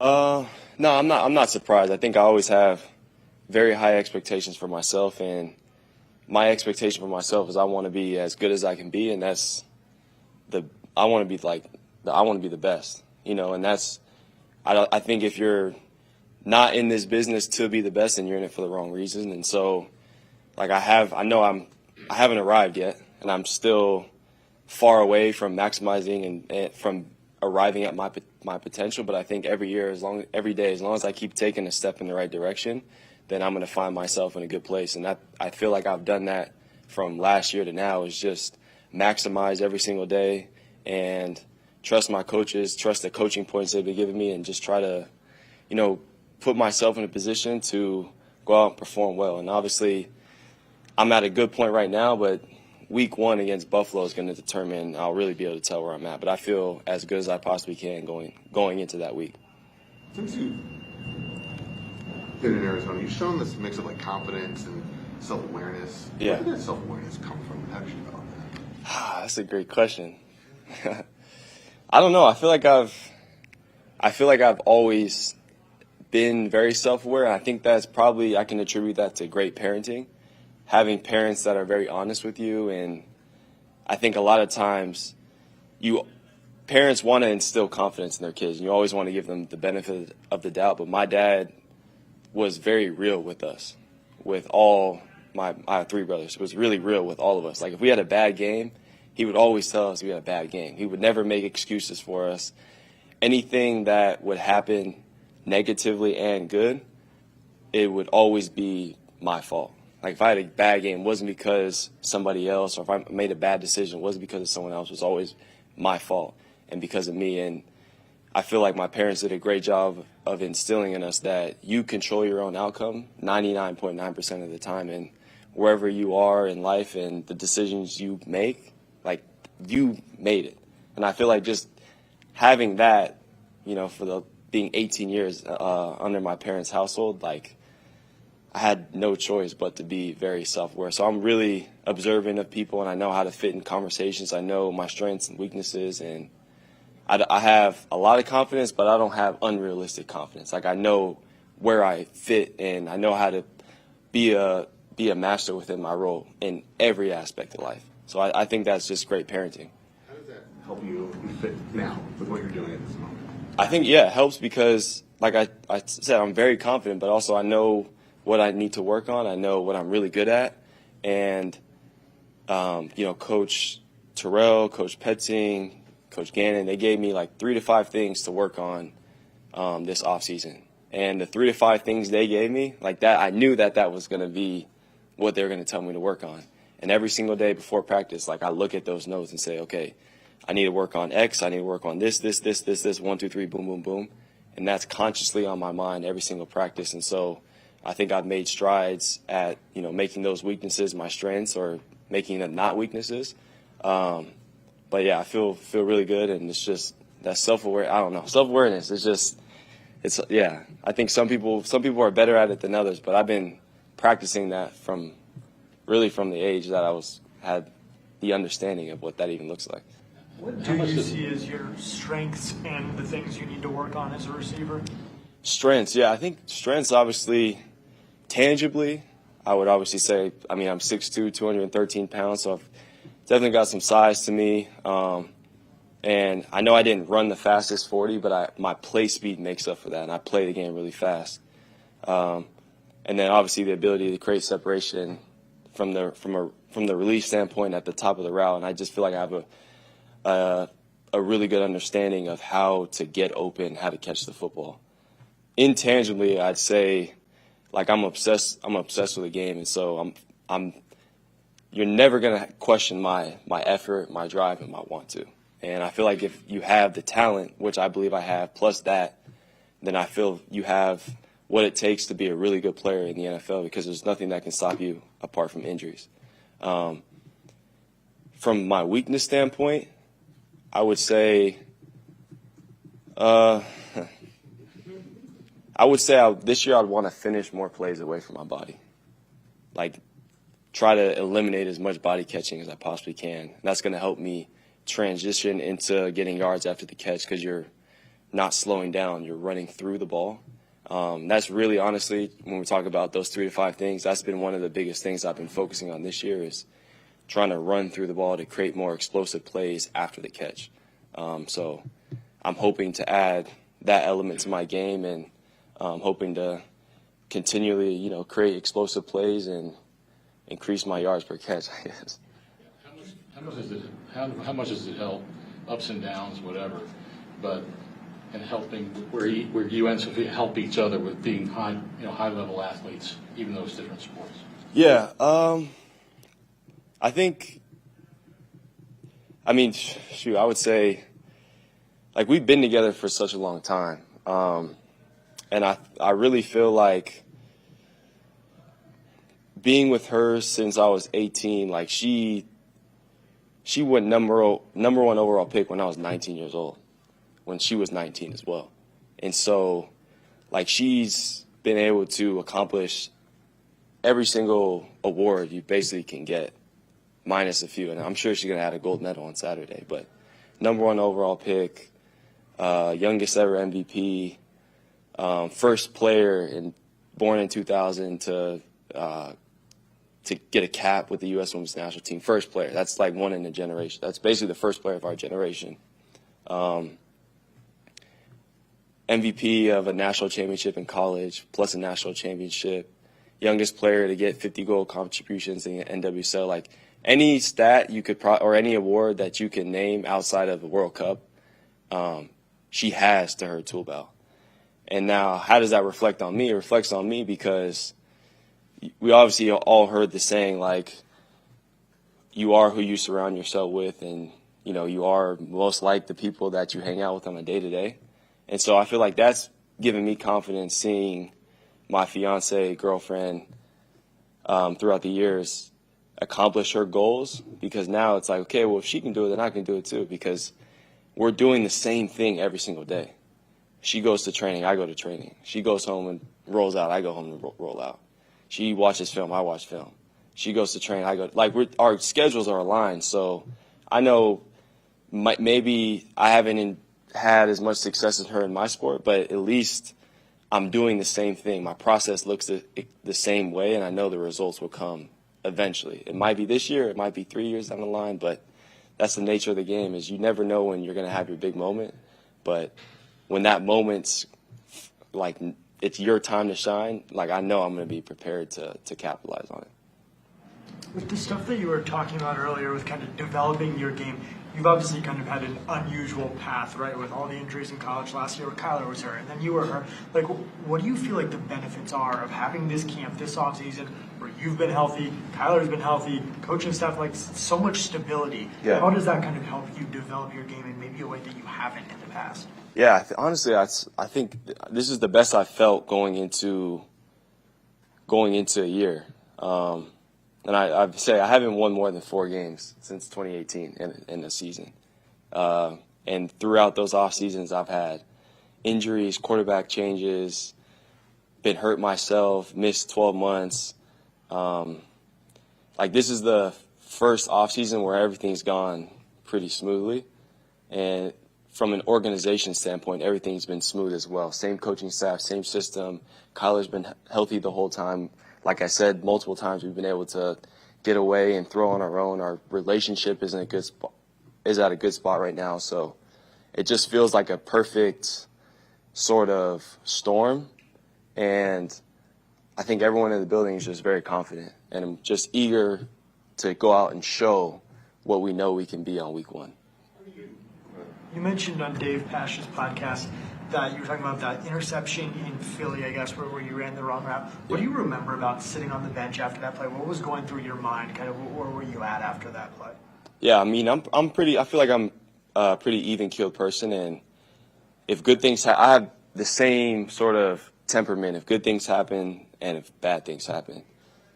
No, I'm not. I'm not surprised. I think I always have very high expectations for myself, and my expectation for myself is I want to be as good as I can be, and that's the I want to be like I want to be the best, and that's I think if you're not in this business to be the best, then you're in it for the wrong reason, and so like I haven't arrived yet, and I'm still far away from maximizing and from arriving at my potential. But I think every day, as long as I keep taking a step in the right direction, then I'm going to find myself in a good place. And I feel like I've done that from last year to now. Is just maximize every single day and trust my coaches, trust the coaching points they've been giving me, and just try to, put myself in a position to go out and perform well. And obviously, I'm at a good point right now, but week 1 against Buffalo is going to determine. I'll really be able to tell where I'm at. But I feel as good as I possibly can going into that week. Since you've been in Arizona, you've shown this mix of like confidence and self-awareness. Yeah. Where did that self-awareness come from? How did you develop that? That's a great question. I don't know. I feel like I've always been very self-aware. I think that's probably I can attribute that to great parenting. Having parents that are very honest with you, and I think a lot of times parents want to instill confidence in their kids, and you always want to give them the benefit of the doubt. But my dad was very real with us, with all I have 3 brothers. It was really real with all of us. Like if we had a bad game, he would always tell us we had a bad game. He would never make excuses for us. Anything that would happen negatively and good, it would always be my fault. Like if I had a bad game, it wasn't because somebody else, or if I made a bad decision, it wasn't because of someone else. It was always my fault and because of me. And I feel like my parents did a great job of instilling in us that you control your own outcome 99.9% of the time. And wherever you are in life and the decisions you make, like you made it. And I feel like just having that, for being 18 years under my parents' household, like I had no choice but to be very self-aware. So I'm really observant of people, and I know how to fit in conversations. I know my strengths and weaknesses, and I have a lot of confidence, but I don't have unrealistic confidence. Like I know where I fit, and I know how to be a master within my role in every aspect of life. So I think that's just great parenting. How does that help you fit now with what you're doing at this moment? I think, it helps because, like I said, I'm very confident, but also I know what I need to work on. I know what I'm really good at. And, Coach Terrell, Coach Petzing, Coach Gannon, they gave me like 3 to 5 things to work on this offseason. And the 3 to 5 things they gave me, like that, I knew that was going to be what they were going to tell me to work on. And every single day before practice, like I look at those notes and say, okay, I need to work on X. I need to work on this, 1, 2, 3, boom, boom, boom. And that's consciously on my mind every single practice. And so I think I've made strides at, making those weaknesses my strengths or making them not weaknesses. But yeah, I feel really good. And it's just that self-awareness is just, I think some people are better at it than others, but I've been practicing that from the age that I had the understanding of what that even looks like. What do you see as your strengths and the things you need to work on as a receiver? Strengths, I think strengths, obviously, tangibly, I would obviously say, I'm 6'2", 213 pounds, so I've definitely got some size to me. And I know I didn't run the fastest 40, but my play speed makes up for that, and I play the game really fast. And then obviously the ability to create separation from the release standpoint at the top of the route, and I just feel like I have a really good understanding of how to get open, how to catch the football. Intangibly, I'd say, like I'm obsessed with the game, and so you're never gonna question my effort, my drive, and my want to. And I feel like if you have the talent, which I believe I have, plus that, then I feel you have what it takes to be a really good player in the NFL, because there's nothing that can stop you apart from injuries. From my weakness standpoint, I would say this year I'd want to finish more plays away from my body. Like, try to eliminate as much body catching as I possibly can. And that's going to help me transition into getting yards after the catch, because you're not slowing down. You're running through the ball. That's really, honestly, when we talk about those 3 to 5 things, that's been one of the biggest things I've been focusing on this year is trying to run through the ball to create more explosive plays after the catch. So I'm hoping to add that element to my game and hoping to continually, create explosive plays and increase my yards per catch, I guess. How much does it help, ups and downs, whatever, but in helping where you and Sophia help each other with being high-level athletes, even though it's different sports? Yeah, I think, I would say, like, we've been together for such a long time. And I really feel like being with her since I was 18, like, she went number one overall pick when I was 19 years old, when she was 19 as well. And so, like, she's been able to accomplish every single award you basically can get, minus a few. And I'm sure she's going to add a gold medal on Saturday. But number one overall pick, youngest ever MVP, first player born in 2000 to get a cap with the U.S. Women's National Team. First player. That's like one in a generation. That's basically the first player of our generation. MVP of a national championship in college, plus a national championship. Youngest player to get 50 goal contributions in the NWSL. Like, any stat you could or any award that you can name outside of the World Cup, she has to her tool belt. And now, how does that reflect on me? It reflects on me because we obviously all heard the saying, like, you are who you surround yourself with, and, you are most like the people that you hang out with on a day-to-day. And so I feel like that's given me confidence seeing my fiance, girlfriend, throughout the years accomplish her goals, because now it's like, okay, well, if she can do it, then I can do it too, because we're doing the same thing every single day. She goes to training, I go to training. She goes home and rolls out, I go home and roll out. She watches film, I watch film. She goes to train, I go. Like, our schedules are aligned, so I know maybe I haven't had as much success as her in my sport, but at least I'm doing the same thing. My process looks the same way, and I know the results will come eventually. It might be this year, it might be 3 years down the line, but that's the nature of the game, is you never know when you're going to have your big moment. But when that moment's, like, it's your time to shine, like, I know I'm going to be prepared to capitalize on it. With the stuff that you were talking about earlier with kind of developing your game, you've obviously kind of had an unusual path, right, with all the injuries in college last year. Kyler was hurt, and then you were hurt. Like, what do you feel like the benefits are of having this camp, this offseason, where you've been healthy, Kyler's been healthy, coaching staff, like, so much stability? Yeah. How does that kind of help you develop your game in maybe a way that you haven't in the past? Yeah, honestly, I think this is the best I've felt going into a year. And I'd say I haven't won more than 4 games since 2018 in the season. And throughout those off seasons, I've had injuries, quarterback changes, been hurt myself, missed 12 months. Like, this is the first off season where everything's gone pretty smoothly. And from an organization standpoint, everything's been smooth as well. Same coaching staff, same system. Kyler's been healthy the whole time. Like I said, multiple times we've been able to get away and throw on our own. Our relationship is at a good spot right now. So it just feels like a perfect sort of storm. And I think everyone in the building is just very confident. And I'm just eager to go out and show what we know we can be on week 1. You mentioned on Dave Pash's podcast that you were talking about that interception in Philly, I guess, where you ran the wrong route. What do you remember about sitting on the bench after that play? What was going through your mind? Kind of where were you at after that play? Yeah, I mean, I feel like I'm a pretty even-keeled person, and if good things I have the same sort of temperament. If good things happen and if bad things happen.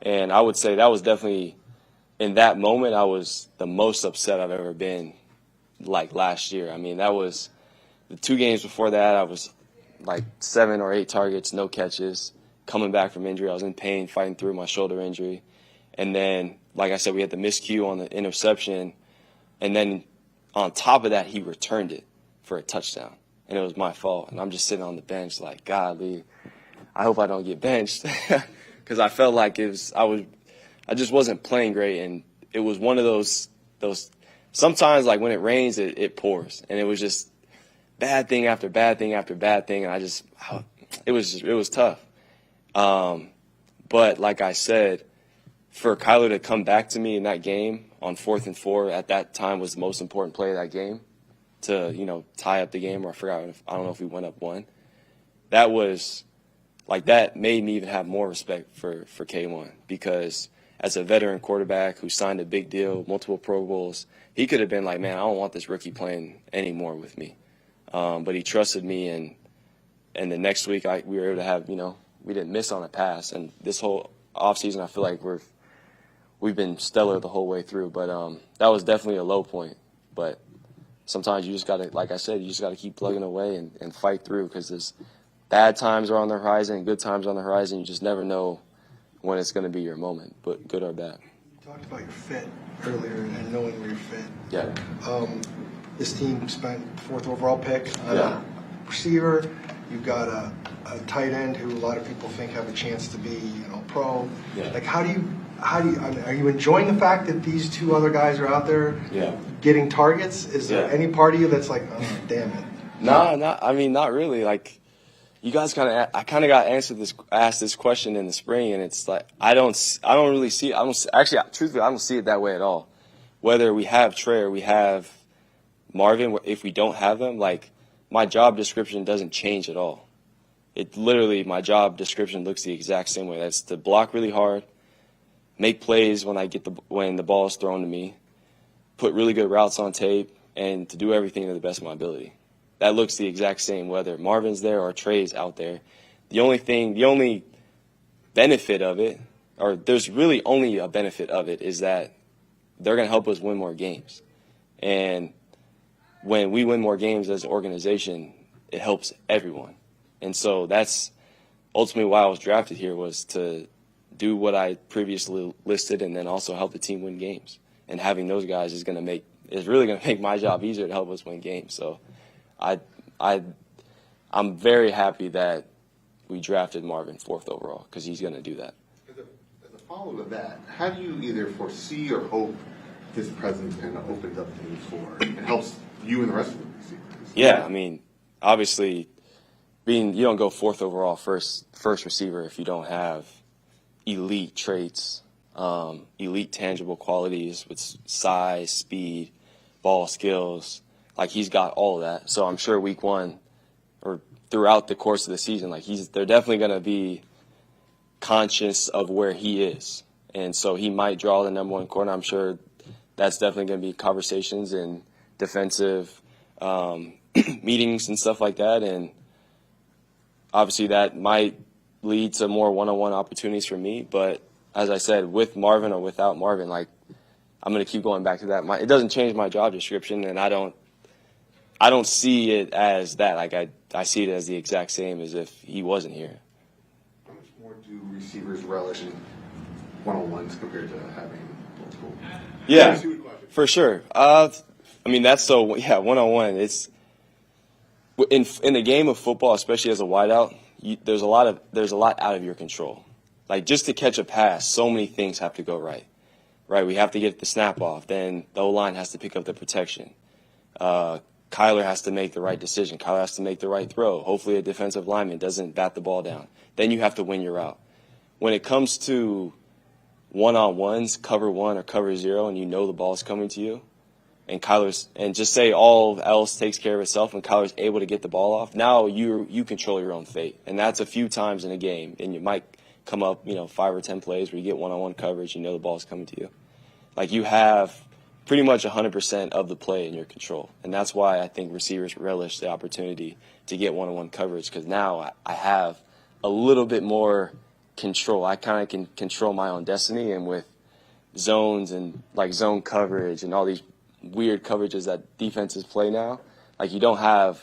And I would say that was definitely, in that moment, I was the most upset I've ever been, like last year. I mean, that was the 2 games before that. I was like 7 or 8 targets, no catches, coming back from injury. I was in pain, fighting through my shoulder injury. And then, like I said, we had the miscue on the interception. And then on top of that, he returned it for a touchdown. and it was my fault. And I'm just sitting on the bench like, golly, I hope I don't get benched, because I felt like I just wasn't playing great, and it was one of those sometimes, like, when it rains, it pours, and it was just bad thing after bad thing after bad thing, and it was tough. But like I said, for Kyler to come back to me in that game on 4th and 4 at that time was the most important play of that game to, tie up the game, or I don't know if we went up 1. That was like, that made me even have more respect for K1, because as a veteran quarterback who signed a big deal, multiple Pro Bowls, he could have been like, man, I don't want this rookie playing anymore with me. But he trusted me, and the next week we were able to have, we didn't miss on a pass. And this whole offseason, I feel like we've been stellar the whole way through. But that was definitely a low point. But sometimes you just got to, like I said, you just got to keep plugging away and fight through, because there's bad times are on the horizon and good times on the horizon. You just never know when it's going to be your moment, but good or bad. You talked about your fit earlier and knowing where you're fit. Yeah. This team spent 4th overall pick on a receiver. You've got a tight end who a lot of people think have a chance to be, pro. Yeah. Like, are you enjoying the fact that these 2 other guys are out there getting targets? Is there any part of you that's like, oh, damn it? No, not really. Like, you guys I kind of got asked this question in the spring, and it's like, I don't really see it. Truthfully, I don't see it that way at all. Whether we have Trey or we have Marvin, if we don't have them, like, my job description doesn't change at all. It literally, my job description looks the exact same way. That's to block really hard, make plays when the ball is thrown to me, put really good routes on tape, and to do everything to the best of my ability. That looks the exact same whether Marvin's there or Trey's out there. The only benefit of it, or there's really only a benefit of it, is that they're going to help us win more games. And when we win more games as an organization, it helps everyone. And so that's ultimately why I was drafted here, was to do what I previously listed and then also help the team win games. And having those guys is really going to make my job easier to help us win games. So I'm very happy that we drafted Marvin 4th overall, because he's going to do that. As a follow-up to that, how do you either foresee or hope his presence kind of opens up things for and helps you and the rest of the receivers? Yeah, obviously, you don't go 4th overall first receiver if you don't have elite traits, elite tangible qualities with size, speed, ball skills. Like, he's got all of that. So I'm sure week 1 or throughout the course of the season, like, they're definitely going to be conscious of where he is. And so he might draw the number 1 corner. I'm sure that's definitely going to be conversations and defensive meetings and stuff like that. And obviously that might lead to more one-on-one opportunities for me. But as I said, with Marvin or without Marvin, like, I'm going to keep going back to that. It doesn't change my job description, and I don't see it as that. Like, I see it as the exact same as if he wasn't here. How much more do receivers relish in one-on-ones compared to having multiple? Yeah, for sure. That's one-on-one. It's in the game of football, especially as a wideout, there's a lot out of your control. Like, just to catch a pass, so many things have to go right. Right, we have to get the snap off. Then the O-line has to pick up the protection. Kyler has to make the right decision. Kyler has to make the right throw. Hopefully a defensive lineman doesn't bat the ball down. Then you have to win your route. When it comes to one-on-ones, cover 1 or cover 0, and you know the ball's coming to you, and just say all else takes care of itself and Kyler's able to get the ball off, now you control your own fate. And that's a few times in a game. And you might come up, 5 or 10 plays where you get one-on-one coverage, you know the ball's coming to you. Like, you have pretty much 100% of the play in your control. And that's why I think receivers relish the opportunity to get one-on-one coverage, because now I have a little bit more control. I kind of can control my own destiny, and with zones and, like, zone coverage and all these weird coverages that defenses play now, like, you don't have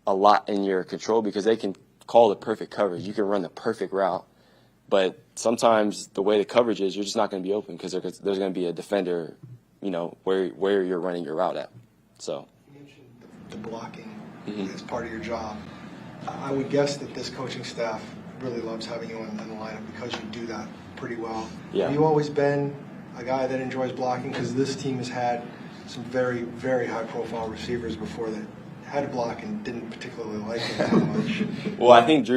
a lot in your control because they can call the perfect coverage. You can run the perfect route. But sometimes the way the coverage is, you're just not going to be open because there's going to be a defender, where you're running your route at. So You mentioned the blocking as part of your job. I would guess that this coaching staff really loves having you in the lineup because you do that pretty well. Yeah. Have you always been a guy that enjoys blocking? Because this team has had some very, very high-profile receivers before that had to block and didn't particularly like it that much. Well, I think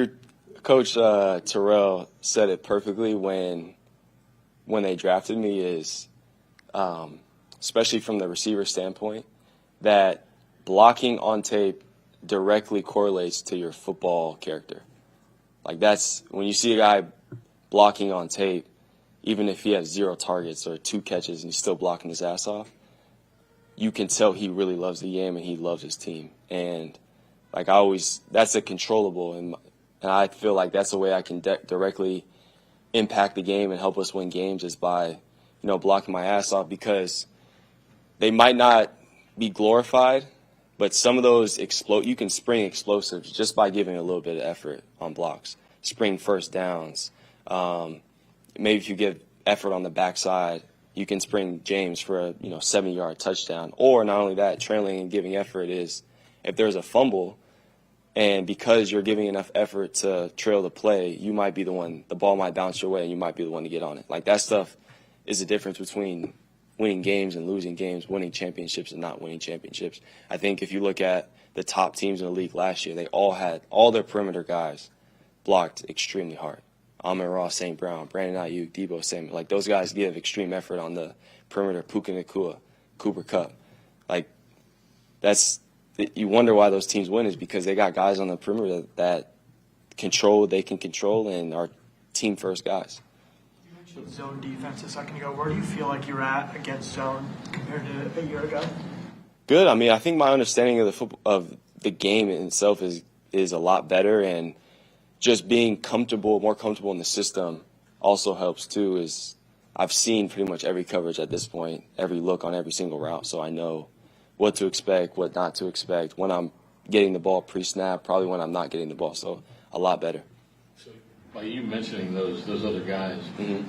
Coach Terrell said it perfectly when they drafted me is, especially from the receiver standpoint, that blocking on tape directly correlates to your football character. Like that's when you see a guy blocking on tape, even if he has 0 targets or 2 catches and he's still blocking his ass off, you can tell he really loves the game and he loves his team. And like that's a controllable, and I feel like that's the way I can directly impact the game and help us win games is by, blocking my ass off, because they might not be glorified, but some of those you can spring explosives just by giving a little bit of effort on blocks. Spring first downs. Maybe if you give effort on the backside, you can spring James for a 70-yard touchdown. Or not only that, trailing and giving effort is if there's a fumble, and because you're giving enough effort to trail the play, you might be the ball might bounce your way and you might be the one to get on it. Like that stuff is the difference between winning games and losing games, winning championships and not winning championships. I think if you look at the top teams in the league last year, they all had all their perimeter guys blocked extremely hard. Amon-Ra, St. Brown, Brandon Ayuk, Debo Samuel. Like those guys give extreme effort on the perimeter. Puka Nacua, Cooper Kupp. Like you wonder why those teams win is because they got guys on the perimeter that they can control and are team first guys. You mentioned zone defense a second ago. Where do you feel like you're at against zone compared to a year ago? Good. I mean, I think my understanding of the game itself is a lot better, and just being more comfortable in the system also helps too. Is I've seen pretty much every coverage at this point, every look on every single route, so I know what to expect, what not to expect, when I'm getting the ball pre-snap, probably when I'm not getting the ball, so a lot better. So by you mentioning those other guys,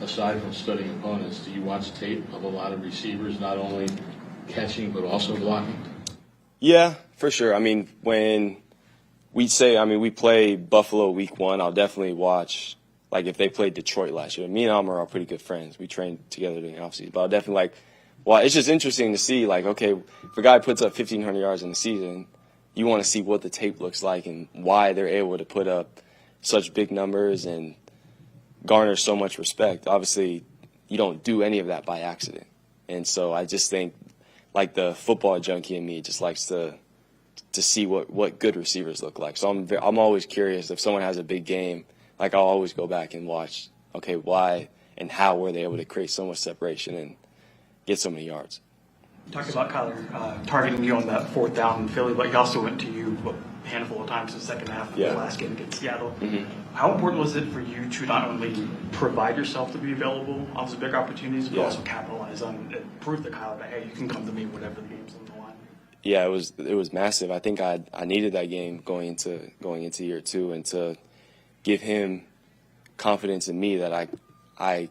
aside from studying opponents, do you watch tape of a lot of receivers not only catching but also blocking? Yeah, for sure. I mean, when we play Buffalo week 1, I'll definitely watch, like if they played Detroit last year. Me and Almer are pretty good friends. We trained together during the offseason, but I'll definitely it's just interesting to see, okay, if a guy puts up 1,500 yards in the season, you want to see what the tape looks like and why they're able to put up such big numbers and garner so much respect. Obviously, you don't do any of that by accident. And so I just think, the football junkie in me just likes to see what good receivers look like. So I'm always curious if someone has a big game, I'll always go back and watch, okay, why and how were they able to create so much separation and get so many yards. You talked about Kyler targeting you on that 4th down in Philly, but he also went to you a handful of times in the second half of the last game against Seattle. How important was it for you to not only provide yourself to be available on those big opportunities, but also capitalize on it, prove to Kyler that, hey, you can come to me whenever the game's on the line? Yeah, it was massive. I think I needed that game going into year 2, and to give him confidence in me that I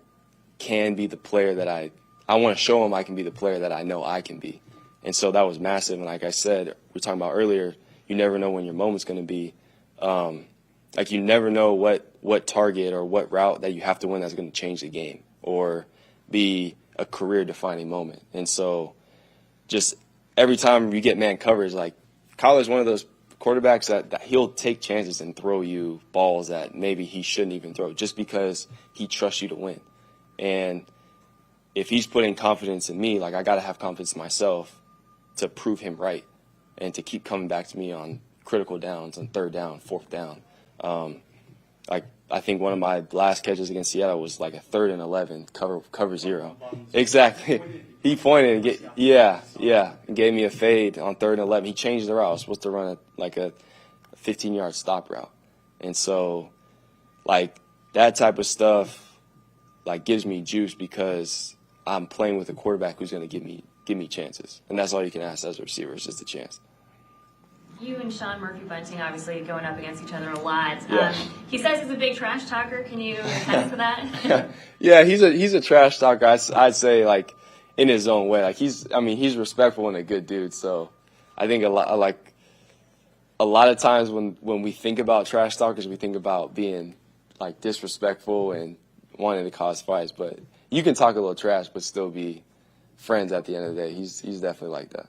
can be the player that I want to show him I can be the player that I know I can be. And so that was massive. And like I said, we were talking about earlier, you never know when your moment's going to be. You never know what target or what route that you have to win that's going to change the game or be a career-defining moment. And so just every time you get man coverage, Kyler's one of those quarterbacks that he'll take chances and throw you balls that maybe he shouldn't even throw just because he trusts you to win. And if he's putting confidence in me, I got to have confidence in myself to prove him right and to keep coming back to me on critical downs, on 3rd down, 4th down. I think one of my last catches against Seattle was a 3rd and 11, cover 0. Exactly. He pointed and gave me a fade on 3rd and 11. He changed the route. I was supposed to run a 15-yard stop route. And so, that type of stuff, gives me juice because I'm playing with a quarterback who's going to give me chances. And that's all you can ask as a receiver is just a chance. You and Sean Murphy-Bunting obviously going up against each other a lot. Yeah. He says he's a big trash talker. Can you attest to that? Yeah, he's a trash talker. I'd say in his own way. He's respectful and a good dude. So I think a lot a lot of times when we think about trash talkers, we think about being like disrespectful and wanting to cause fights. But you can talk a little trash, but still be friends at the end of the day. He's definitely like that.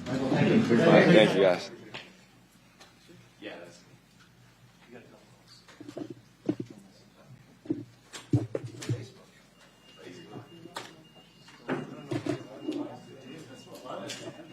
Thank you, guys.